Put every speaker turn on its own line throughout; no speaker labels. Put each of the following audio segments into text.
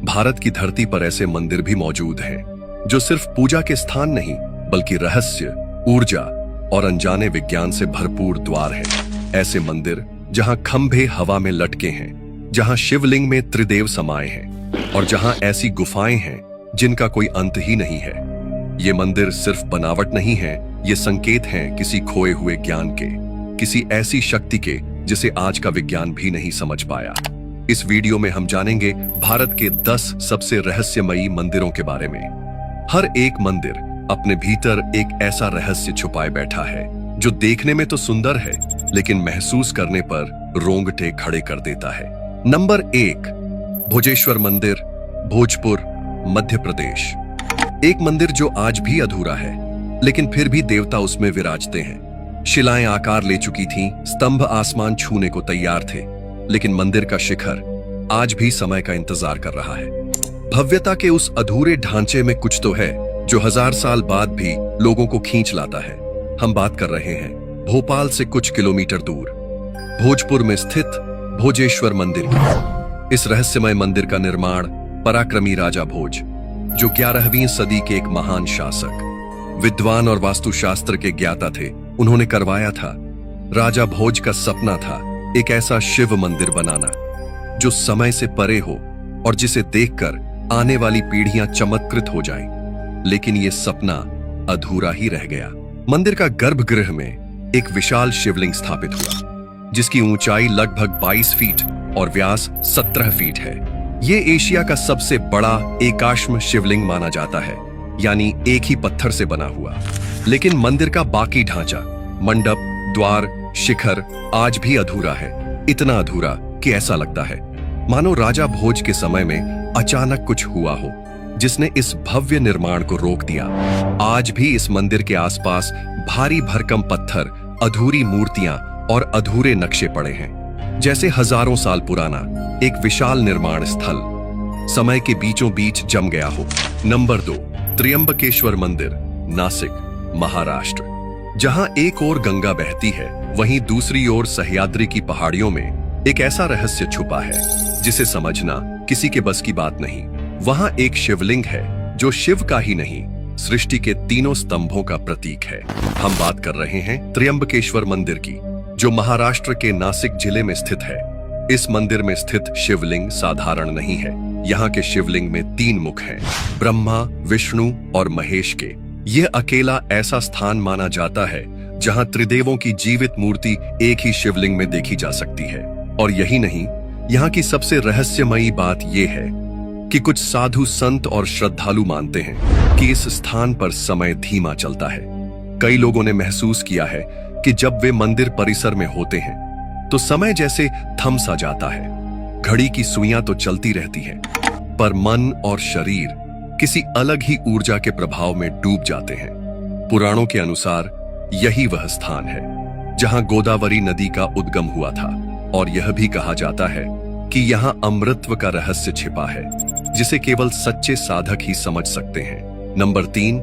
भारत की धरती पर ऐसे मंदिर भी मौजूद हैं जो सिर्फ पूजा के स्थान नहीं बल्कि रहस्य, ऊर्जा और अनजाने विज्ञान से भरपूर द्वार हैं। ऐसे मंदिर जहां खंभे हवा में लटके हैं, जहां शिवलिंग में त्रिदेव समाये हैं और जहां ऐसी गुफाएं हैं जिनका कोई अंत ही नहीं है। ये मंदिर सिर्फ बनावट नहीं है, ये संकेत हैं किसी खोए हुए ज्ञान के, किसी ऐसी शक्ति के जिसे आज का विज्ञान भी नहीं समझ पाया। इस वीडियो में हम जानेंगे भारत के 10 सबसे रहस्यमयी मंदिरों के बारे में। हर एक मंदिर अपने भीतर एक ऐसा रहस्य छुपाए बैठा है जो देखने में तो सुंदर है लेकिन महसूस करने पर रोंगटे खड़े कर देता है। नंबर 1, भोजेश्वर मंदिर, भोजपुर, मध्य प्रदेश। एक मंदिर जो आज भी अधूरा है लेकिन फिर भी देवता उसमें विराजते हैं। शिलाएं आकार ले चुकी थीं, स्तंभ आसमान छूने को तैयार थे, लेकिन मंदिर का शिखर आज भी समय का इंतजार कर रहा है। भव्यता के उस अधूरे ढांचे में कुछ तो है जो 1000 साल बाद भी लोगों को खींच लाता है। हम बात कर रहे हैं भोपाल से कुछ किलोमीटर दूर भोजपुर में स्थित भोजेश्वर मंदिर की। इस रहस्यमय मंदिर का निर्माण पराक्रमी राजा भोज, जो 11वीं सदी के एक महान शासक, विद्वान और वास्तुशास्त्र के ज्ञाता थे, उन्होंने करवाया था। राजा भोज का सपना था एक ऐसा शिव मंदिर बनाना जो समय से परे हो और जिसे देखकर आने वाली पीढ़ियां चमत्कृत हो जाएं। लेकिन यह सपना अधूरा ही रह गया। मंदिर का गर्भगृह में एक विशाल शिवलिंग स्थापित हुआ जिसकी ऊंचाई लगभग 22 फीट और व्यास 17 फीट है। यह एशिया का सबसे बड़ा एकाश्म शिवलिंग माना जाता है, यानी एक ही पत्थर से बना हुआ। लेकिन मंदिर का बाकी ढांचा, मंडप, द्वार, शिखर आज भी अधूरा है। इतना अधूरा कि ऐसा लगता है मानो राजा भोज के समय में अचानक कुछ हुआ हो जिसने इस भव्य निर्माण को रोक दिया। आज भी इस मंदिर के आसपास भारी भरकम पत्थर, अधूरी मूर्तियां और अधूरे नक्शे पड़े हैं, जैसे हजारों साल पुराना एक विशाल निर्माण स्थल समय के बीचों बीच जम गया हो। नंबर 2, त्र्यंबकेश्वर मंदिर, नासिक, महाराष्ट्र। जहां एक ओर गंगा बहती है, वहीं दूसरी ओर सह्याद्री की पहाड़ियों में एक ऐसा रहस्य छुपा है जिसे समझना किसी के बस की बात नहीं। वहां एक शिवलिंग है जो शिव का ही नहीं, सृष्टि के तीनों स्तंभों का प्रतीक है। हम बात कर रहे हैं त्र्यंबकेश्वर मंदिर की, जो महाराष्ट्र के नासिक जिले में स्थित है। इस मंदिर में स्थित शिवलिंग साधारण नहीं है। यहाँ के शिवलिंग में 3 मुख हैं, ब्रह्मा, विष्णु और महेश के। यह अकेला ऐसा स्थान माना जाता है जहां त्रिदेवों की जीवित मूर्ति एक ही शिवलिंग में देखी जा सकती है। और यही नहीं, यहाँ की सबसे रहस्यमयी बात यह है कि कुछ साधु संत और श्रद्धालु मानते हैं कि इस स्थान पर समय धीमा चलता है। कई लोगों ने महसूस किया है कि जब वे मंदिर परिसर में होते हैं तो समय जैसे थम सा जाता है। घड़ी की सुइयां तो चलती रहती हैं, पर मन और शरीर किसी अलग ही ऊर्जा के प्रभाव में डूब जाते हैं। पुराणों के अनुसार यही वह स्थान है जहां गोदावरी नदी का उद्गम हुआ था, और यह भी कहा जाता है कि यहां अमृतत्व का रहस्य छिपा है जिसे केवल सच्चे साधक ही समझ सकते हैं। नंबर 3,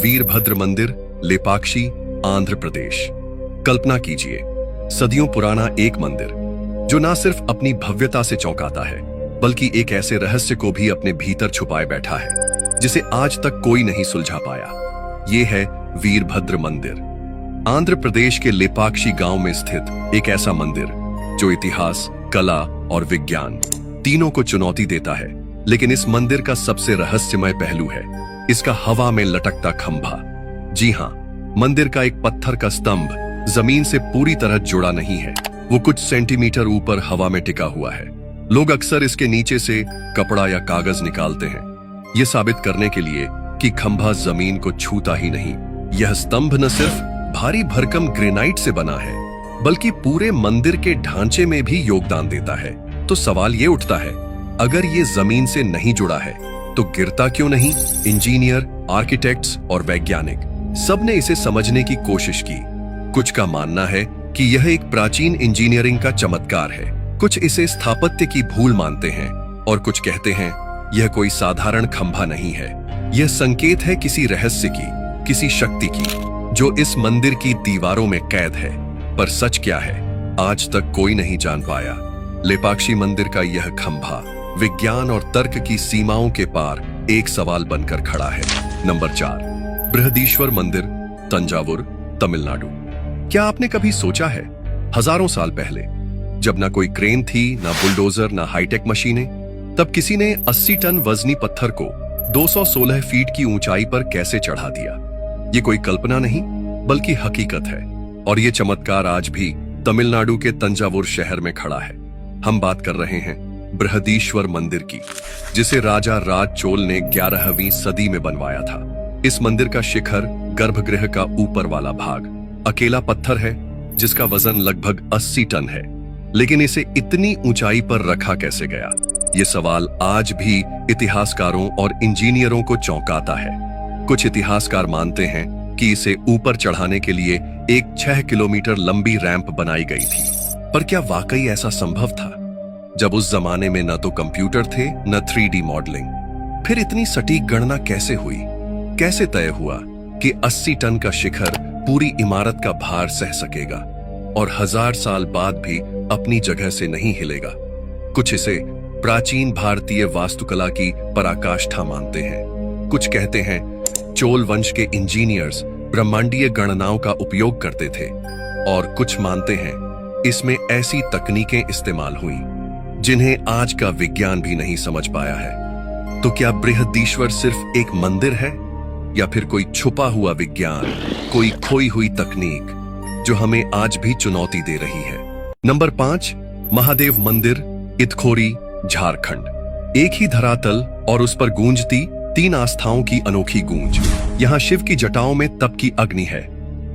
वीरभद्र मंदिर, लेपाक्षी, आंध्र प्रदेश। कल्पना कीजिए, सदियों पुराना एक मंदिर जो ना सिर्फ अपनी भव्यता से चौंकाता है बल्कि एक ऐसे रहस्य को भी अपने भीतर छुपाए बैठा है जिसे आज तक कोई नहीं सुलझा पाया। यह है वीरभद्र मंदिर, आंध्र प्रदेश के लेपाक्षी गांव में स्थित एक ऐसा मंदिर जो इतिहास, कला और विज्ञान तीनों को चुनौती देता है। लेकिन इस मंदिर का सबसे रहस्यमय पहलू है इसका हवा में लटकता खंभा। जी हां, मंदिर का एक पत्थर का स्तंभ जमीन से पूरी तरह जुड़ा नहीं है, वो कुछ सेंटीमीटर ऊपर हवा में टिका हुआ है। लोग अक्सर इसके नीचे से कपड़ा या कागज निकालते हैं, यह साबित करने के लिए कि खंभा जमीन को छूता ही नहीं। यह स्तंभ न सिर्फ भारी भरकम ग्रेनाइट से बना है बल्कि पूरे मंदिर के ढांचे में भी योगदान देता है। तो सवाल ये उठता है, अगर ये जमीन से नहीं जुड़ा है तो गिरता क्यों नहीं? इंजीनियर, आर्किटेक्ट्स और वैज्ञानिक सबने इसे समझने की कोशिश की। कुछ का मानना है कि यह एक प्राचीन इंजीनियरिंग का चमत्कार है, कुछ इसे स्थापत्य की भूल मानते हैं और कुछ कहते हैं यह कोई साधारण खंभा नहीं है, यह संकेत है किसी रहस्य की, किसी शक्ति की जो इस मंदिर की दीवारों में कैद है। पर सच क्या है, आज तक कोई नहीं जान पाया। लेपाक्षी मंदिर का यह खंभा विज्ञान और तर्क की सीमाओं के पार एक सवाल बनकर खड़ा है। नंबर 4, बृहदीश्वर मंदिर, तंजावुर, तमिलनाडु। क्या आपने कभी सोचा है, हजारों साल पहले, जब ना कोई क्रेन थी, ना बुलडोजर, ना हाईटेक मशीनें, तब किसी ने 80 टन वजनी पत्थर को 216 फीट की ऊंचाई पर कैसे चढ़ा दिया? ये कोई कल्पना नहीं, बल्कि हकीकत है। और ये चमत्कार आज भी तमिलनाडु के तंजावुर शहर में खड़ा है। हम बात कर रहे हैं बृहदीश्वर मंदिर की, जिसे राजा राज चोल ने 11वीं सदी में बनवाया था। इस मंदिर का शिखर, गर्भगृह का ऊपर वाला भाग, अकेला पत्थर है जिसका वजन लगभग 80 टन है। लेकिन इसे इतनी ऊंचाई पर रखा कैसे गया? ये सवाल आज भी इतिहासकारों और इंजीनियरों को चौंकाता है। कुछ इतिहासकार मानते हैं कि इसे ऊपर चढ़ाने के लिए एक 6 किलोमीटर लंबी रैंप बनाई गई थी। पर क्या वाकई ऐसा संभव था, जब उस जमाने में न तो कंप्यूटर थे, न 3D मॉडलिंग? फिर इतनी सटीक गणना कैसे हुई? कैसे तय हुआ कि 80 टन का शिखर पूरी इमारत का भार सह सकेगा और 1000 साल बाद भी अपनी जगह से नहीं हिलेगा? कुछ इसे प्राचीन भारतीय वास्तुकला की पराकाष्ठा मानते हैं। कुछ कहते हैं चोल वंश के इंजीनियर्स ब्रह्मांडीय गणनाओं का उपयोग करते थे, और कुछ मानते हैं इसमें ऐसी तकनीकें इस्तेमाल हुई जिन्हें आज का विज्ञान भी नहीं समझ पाया है। तो क्या बृहदीश्वर सिर्फ एक मंदिर है, या फिर कोई छुपा हुआ विज्ञान, कोई खोई हुई तकनीक जो हमें आज भी चुनौती दे रही है? नंबर 5, महादेव मंदिर, इटखोरी, झारखंड। एक ही धरातल और उस पर गूंजती 3 आस्थाओं की अनोखी गूंज। यहाँ शिव की जटाओं में तप की अग्नि है,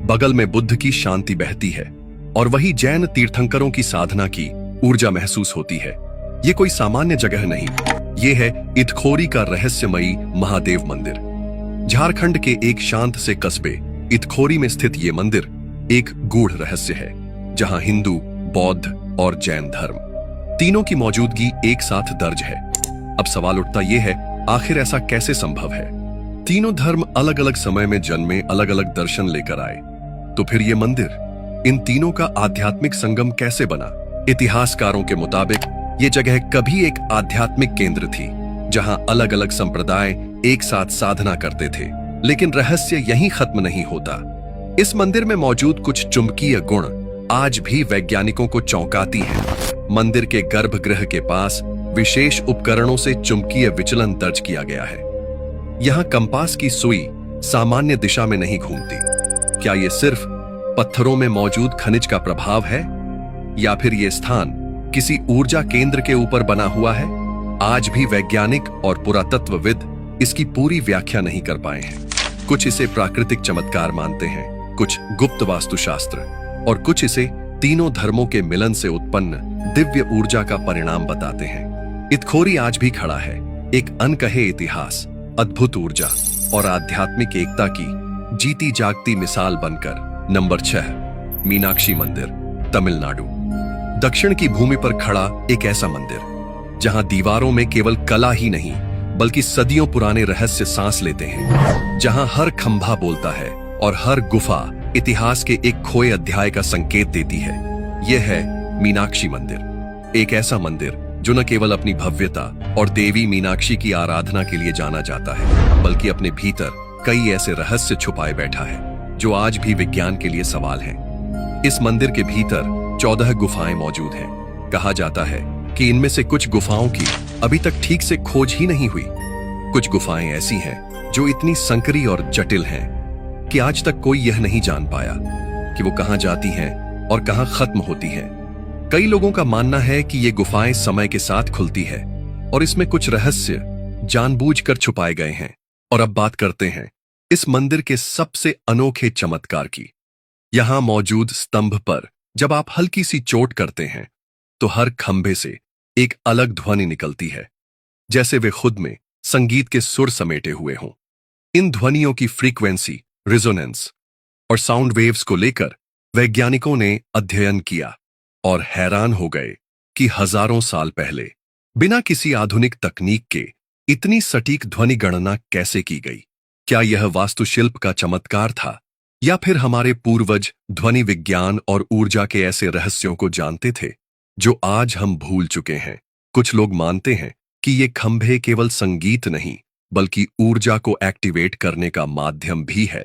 बगल में बुद्ध की शांति बहती है, और वही जैन तीर्थंकरों की साधना की ऊर्जा महसूस होती है। ये कोई सामान्य जगह नहीं, ये है इटखोरी का रहस्यमयी महादेव मंदिर। झारखंड के एक शांत से कस्बे इटखोरी में स्थित ये मंदिर एक गूढ़ रहस्य है, जहां हिंदू, बौद्ध और जैन धर्म तीनों की मौजूदगी एक साथ दर्ज है। अब सवाल उठता यह है, आखिर ऐसा कैसे संभव है? तीनों धर्म अलग अलग समय में जन्मे, अलग अलग दर्शन लेकर आए, तो फिर ये मंदिर इन तीनों का आध्यात्मिक संगम कैसे बना? इतिहासकारों के मुताबिक ये जगह कभी एक आध्यात्मिक केंद्र थी, जहां अलग अलग संप्रदाय एक साथ साधना करते थे। लेकिन रहस्य यहीं खत्म नहीं होता। इस मंदिर में मौजूद कुछ चुंबकीय गुण आज भी वैज्ञानिकों को चौंकाती हैं। मंदिर के गर्भगृह के पास विशेष उपकरणों से चुंबकीय विचलन दर्ज किया गया है। यहाँ कंपास की सुई सामान्य दिशा में नहीं घूमती। क्या यह सिर्फ पत्थरों में मौजूद खनिज का प्रभाव है, या फिर यह स्थान किसी ऊर्जा केंद्र के ऊपर बना हुआ है? आज भी वैज्ञानिक और पुरातत्वविद इसकी पूरी व्याख्या नहीं कर पाए हैं। कुछ इसे प्राकृतिक चमत्कार मानते हैं, कुछ गुप्त वास्तुशास्त्र, और कुछ इसे तीनों धर्मों के मिलन से उत्पन्न दिव्य ऊर्जा का परिणाम बताते हैं। इटखोरी आज भी खड़ा है, एक अनकहे इतिहास, अद्भुत ऊर्जा और आध्यात्मिक एकता की जीती जागती मिसाल बनकर। नंबर 6, मीनाक्षी मंदिर, तमिलनाडु। दक्षिण की भूमि पर खड़ा एक ऐसा मंदिर जहां दीवारों में केवल कला ही नहीं, बल्कि सदियों पुराने रहस्य सांस लेते हैं, जहां हर खंभा बोलता है और हर गुफा इतिहास के एक खोए अध्याय का संकेत देती है। यह है मीनाक्षी मंदिर, एक ऐसा मंदिर जो न केवल अपनी भव्यता और देवी मीनाक्षी की आराधना के लिए जाना जाता है, बल्कि अपने भीतर कई ऐसे रहस्य छुपाए बैठा है जो आज भी विज्ञान के लिए सवाल हैं। इस मंदिर के भीतर 14 गुफाएं मौजूद हैं। कहा जाता है कि इनमें से कुछ गुफाओं की अभी तक ठीक से खोज ही नहीं हुई। कुछ गुफाएं ऐसी हैं जो इतनी संकरी और जटिल हैं कि आज तक कोई यह नहीं जान पाया कि वो कहां जाती हैं और कहां खत्म होती हैं। कई लोगों का मानना है कि ये गुफाएं समय के साथ खुलती है और इसमें कुछ रहस्य जानबूझकर छुपाए गए हैं। और अब बात करते हैं इस मंदिर के सबसे अनोखे चमत्कार की। यहां मौजूद स्तंभ पर जब आप हल्की सी चोट करते हैं तो हर खंभे से एक अलग ध्वनि निकलती है, जैसे वे खुद में संगीत के सुर समेटे हुए हों। इन ध्वनियों की फ्रीक्वेंसी, रिजोनेंस और साउंड वेव्स को लेकर वैज्ञानिकों ने अध्ययन किया और हैरान हो गए कि हजारों साल पहले बिना किसी आधुनिक तकनीक के इतनी सटीक ध्वनि गणना कैसे की गई। क्या यह वास्तुशिल्प का चमत्कार था, या फिर हमारे पूर्वज ध्वनि विज्ञान और ऊर्जा के ऐसे रहस्यों को जानते थे जो आज हम भूल चुके हैं? कुछ लोग मानते हैं कि ये खंभे केवल संगीत नहीं बल्कि ऊर्जा को एक्टिवेट करने का माध्यम भी है।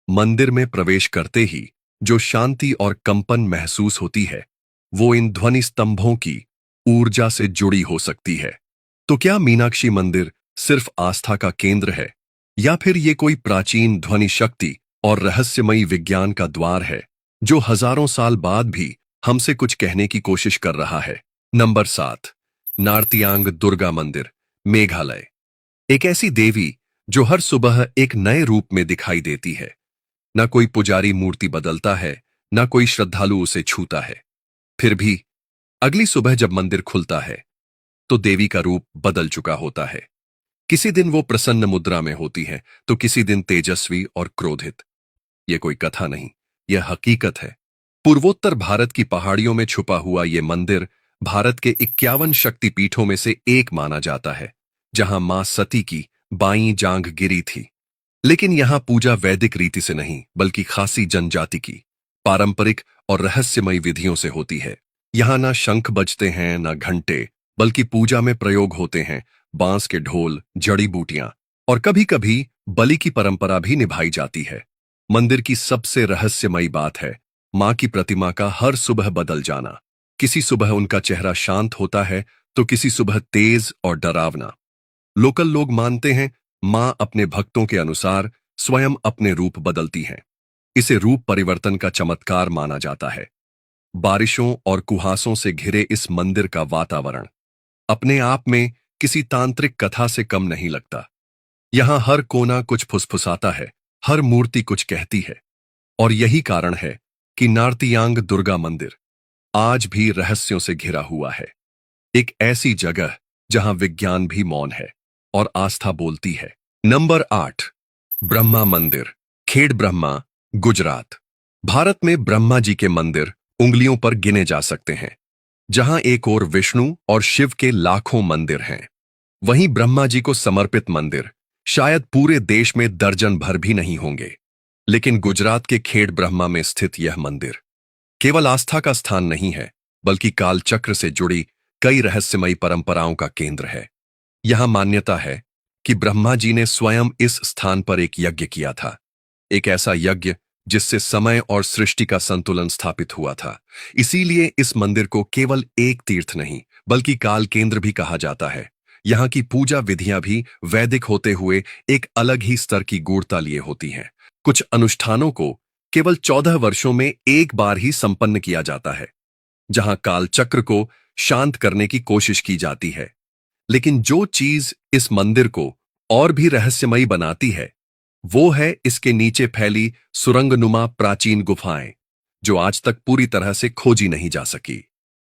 मंदिर में प्रवेश करते ही जो शांति और कंपन महसूस होती है वो इन ध्वनि स्तंभों की ऊर्जा से जुड़ी हो सकती है। तो क्या मीनाक्षी मंदिर सिर्फ आस्था का केंद्र है या फिर ये कोई प्राचीन ध्वनि शक्ति और रहस्यमयी विज्ञान का द्वार है जो हजारों साल बाद भी हमसे कुछ कहने की कोशिश कर रहा है? नंबर 7, नार्तियांग दुर्गा मंदिर, मेघालय। एक ऐसी देवी जो हर सुबह एक नए रूप में दिखाई देती है। ना कोई पुजारी मूर्ति बदलता है, ना कोई श्रद्धालु उसे छूता है। फिर भी अगली सुबह जब मंदिर खुलता है तो देवी का रूप बदल चुका होता है। किसी दिन वो प्रसन्न मुद्रा में होती है तो किसी दिन तेजस्वी और क्रोधित। यह कोई कथा नहीं, यह हकीकत है। पूर्वोत्तर भारत की पहाड़ियों में छुपा हुआ यह मंदिर भारत के 51 शक्तिपीठों में से एक माना जाता है, जहां मां सती की बाईं जांघ गिरी थी। लेकिन यहां पूजा वैदिक रीति से नहीं बल्कि खासी जनजाति की पारंपरिक और रहस्यमयी विधियों से होती है। यहां ना शंख बजते हैं ना घंटे, बल्कि पूजा में प्रयोग होते हैं बांस के ढोल, जड़ी बूटियां और कभी कभी बलि की परंपरा भी निभाई जाती है। मंदिर की सबसे रहस्यमयी बात है मां की प्रतिमा का हर सुबह बदल जाना। किसी सुबह उनका चेहरा शांत होता है तो किसी सुबह तेज और डरावना। लोकल लोग मानते हैं मां अपने भक्तों के अनुसार स्वयं अपने रूप बदलती हैं। इसे रूप परिवर्तन का चमत्कार माना जाता है। बारिशों और कुहासों से घिरे इस मंदिर का वातावरण अपने आप में किसी तांत्रिक कथा से कम नहीं लगता। यहां हर कोना कुछ फुसफुसाता है, हर मूर्ति कुछ कहती है। और यही कारण है कि नार्तियांग दुर्गा मंदिर आज भी रहस्यों से घिरा हुआ है। एक ऐसी जगह जहां विज्ञान भी मौन है और आस्था बोलती है। नंबर 8, ब्रह्मा मंदिर, खेड़ ब्रह्मा, गुजरात। भारत में ब्रह्मा जी के मंदिर उंगलियों पर गिने जा सकते हैं। जहां एक ओर विष्णु और शिव के लाखों मंदिर हैं, वहीं ब्रह्मा जी को समर्पित मंदिर शायद पूरे देश में दर्जन भर भी नहीं होंगे। लेकिन गुजरात के खेड़ ब्रह्मा में स्थित यह मंदिर केवल आस्था का स्थान नहीं है बल्कि कालचक्र से जुड़ी कई रहस्यमयी परंपराओं का केंद्र है। यहां मान्यता है कि ब्रह्मा जी ने स्वयं इस स्थान पर एक यज्ञ किया था, एक ऐसा यज्ञ जिससे समय और सृष्टि का संतुलन स्थापित हुआ था। इसीलिए इस मंदिर को केवल एक तीर्थ नहीं बल्कि काल केंद्र भी कहा जाता है। यहाँ की पूजा विधियां भी वैदिक होते हुए एक अलग ही स्तर की गूढ़ता लिए होती हैं। कुछ अनुष्ठानों को केवल 14 वर्षों में एक बार ही संपन्न किया जाता है, जहां कालचक्र को शांत करने की कोशिश की जाती है। लेकिन जो चीज इस मंदिर को और भी रहस्यमयी बनाती है वो है इसके नीचे फैली सुरंगनुमा प्राचीन गुफाएं, जो आज तक पूरी तरह से खोजी नहीं जा सकी।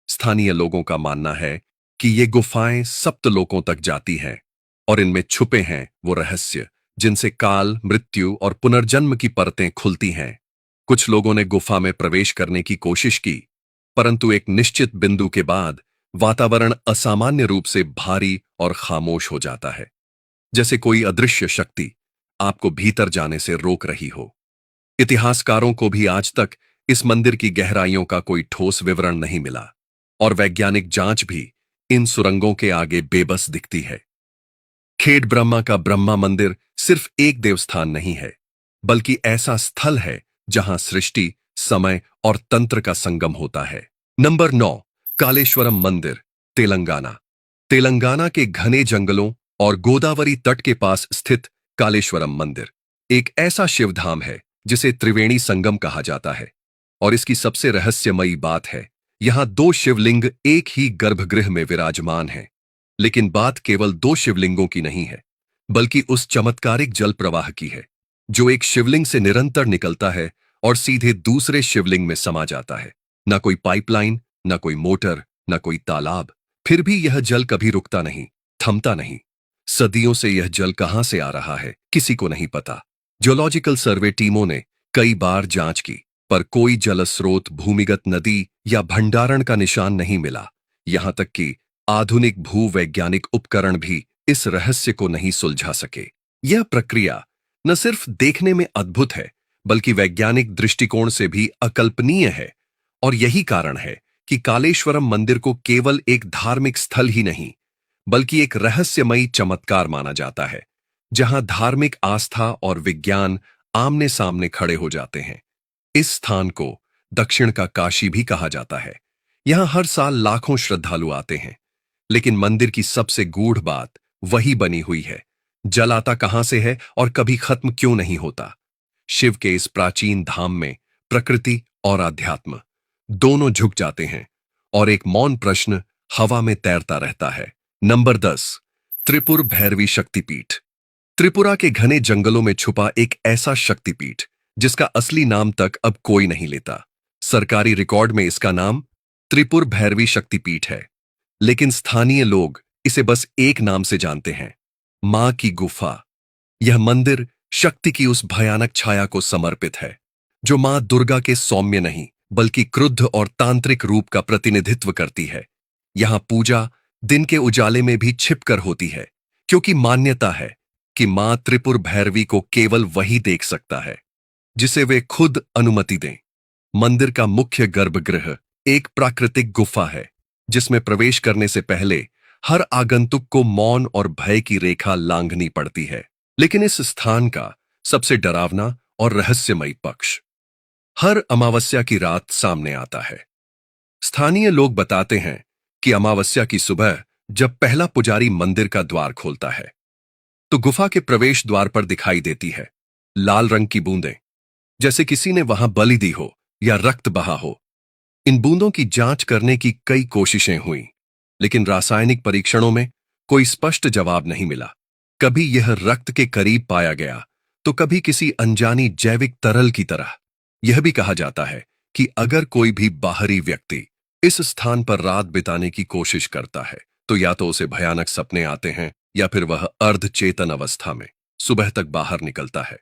स्थानीय लोगों का मानना है कि ये गुफाएं सप्तलोकों तक जाती हैं और इनमें छुपे हैं वो रहस्य जिनसे काल, मृत्यु और पुनर्जन्म की परतें खुलती हैं। कुछ लोगों ने गुफा में प्रवेश करने की कोशिश की, परंतु एक निश्चित बिंदु के बाद वातावरण असामान्य रूप से भारी और खामोश हो जाता है, जैसे कोई अदृश्य शक्ति आपको भीतर जाने से रोक रही हो। इतिहासकारों को भी आज तक इस मंदिर की गहराइयों का कोई ठोस विवरण नहीं मिला और वैज्ञानिक जांच भी इन सुरंगों के आगे बेबस दिखती है। खेड़ ब्रह्मा का ब्रह्मा मंदिर सिर्फ एक देवस्थान नहीं है बल्कि ऐसा स्थल है जहां सृष्टि, समय और तंत्र का संगम होता है। नंबर 9, कालेश्वरम मंदिर, तेलंगाना। तेलंगाना के घने जंगलों और गोदावरी तट के पास स्थित कालेश्वरम मंदिर एक ऐसा शिवधाम है जिसे त्रिवेणी संगम कहा जाता है। और इसकी सबसे रहस्यमयी बात है यहां 2 शिवलिंग एक ही गर्भगृह में विराजमान हैं। लेकिन बात केवल 2 शिवलिंगों की नहीं है बल्कि उस चमत्कारिक जल प्रवाह की है जो एक शिवलिंग से निरंतर निकलता है और सीधे दूसरे शिवलिंग में समा जाता है। ना कोई पाइपलाइन, ना कोई मोटर, ना कोई तालाब, फिर भी यह जल कभी रुकता नहीं, थमता नहीं। सदियों से यह जल कहां से आ रहा है किसी को नहीं पता। जियोलॉजिकल सर्वे टीमों ने कई बार जांच की पर कोई जल स्रोत, भूमिगत नदी या भंडारण का निशान नहीं मिला। यहां तक कि आधुनिक भूवैज्ञानिक उपकरण भी इस रहस्य को नहीं सुलझा सके। यह प्रक्रिया न सिर्फ देखने में अद्भुत है बल्कि वैज्ञानिक दृष्टिकोण से भी अकल्पनीय है। और यही कारण है कि कालेश्वरम मंदिर को केवल एक धार्मिक स्थल ही नहीं बल्कि एक रहस्यमयी चमत्कार माना जाता है, जहां धार्मिक आस्था और विज्ञान आमने सामने खड़े हो जाते हैं। इस स्थान को दक्षिण का काशी भी कहा जाता है। यहां हर साल लाखों श्रद्धालु आते हैं, लेकिन मंदिर की सबसे गूढ़ बात वही बनी हुई है। जल आता कहां से है और कभी खत्म क्यों नहीं होता? शिव के इस प्राचीन धाम में प्रकृति और आध्यात्म दोनों झुक जाते हैं, और एक मौन प्रश्न हवा में तैरता रहता है। नंबर 10, त्रिपुर भैरवी शक्तिपीठ। त्रिपुरा के घने जंगलों में छुपा एक ऐसा शक्तिपीठ जिसका असली नाम तक अब कोई नहीं लेता। सरकारी रिकॉर्ड में इसका नाम त्रिपुर भैरवी शक्तिपीठ है, लेकिन स्थानीय लोग इसे बस एक नाम से जानते हैं, मां की गुफा। यह मंदिर शक्ति की उस भयानक छाया को समर्पित है, जो मां दुर्गा के सौम्य नहीं बल्कि क्रुद्ध और तांत्रिक रूप का प्रतिनिधित्व करती है। यहां पूजा दिन के उजाले में भी छिपकर होती है, क्योंकि मान्यता है कि मां त्रिपुर भैरवी को केवल वही देख सकता है जिसे वे खुद अनुमति दें। मंदिर का मुख्य गर्भगृह एक प्राकृतिक गुफा है, जिसमें प्रवेश करने से पहले हर आगंतुक को मौन और भय की रेखा लांघनी पड़ती है। लेकिन इस स्थान का सबसे डरावना और रहस्यमयी पक्ष हर अमावस्या की रात सामने आता है। स्थानीय लोग बताते हैं कि अमावस्या की सुबह जब पहला पुजारी मंदिर का द्वार खोलता है, तो गुफा के प्रवेश द्वार पर दिखाई देती है लाल रंग की बूंदें, जैसे किसी ने वहां बलि दी हो या रक्त बहा हो। इन बूंदों की जांच करने की कई कोशिशें हुई, लेकिन रासायनिक परीक्षणों में कोई स्पष्ट जवाब नहीं मिला। कभी यह रक्त के करीब पाया गया, तो कभी किसी अनजानी जैविक तरल की तरह। यह भी कहा जाता है कि अगर कोई भी बाहरी व्यक्ति इस स्थान पर रात बिताने की कोशिश करता है, तो या तो उसे भयानक सपने आते हैं या फिर वह अर्धचेतन अवस्था में सुबह तक बाहर निकलता है।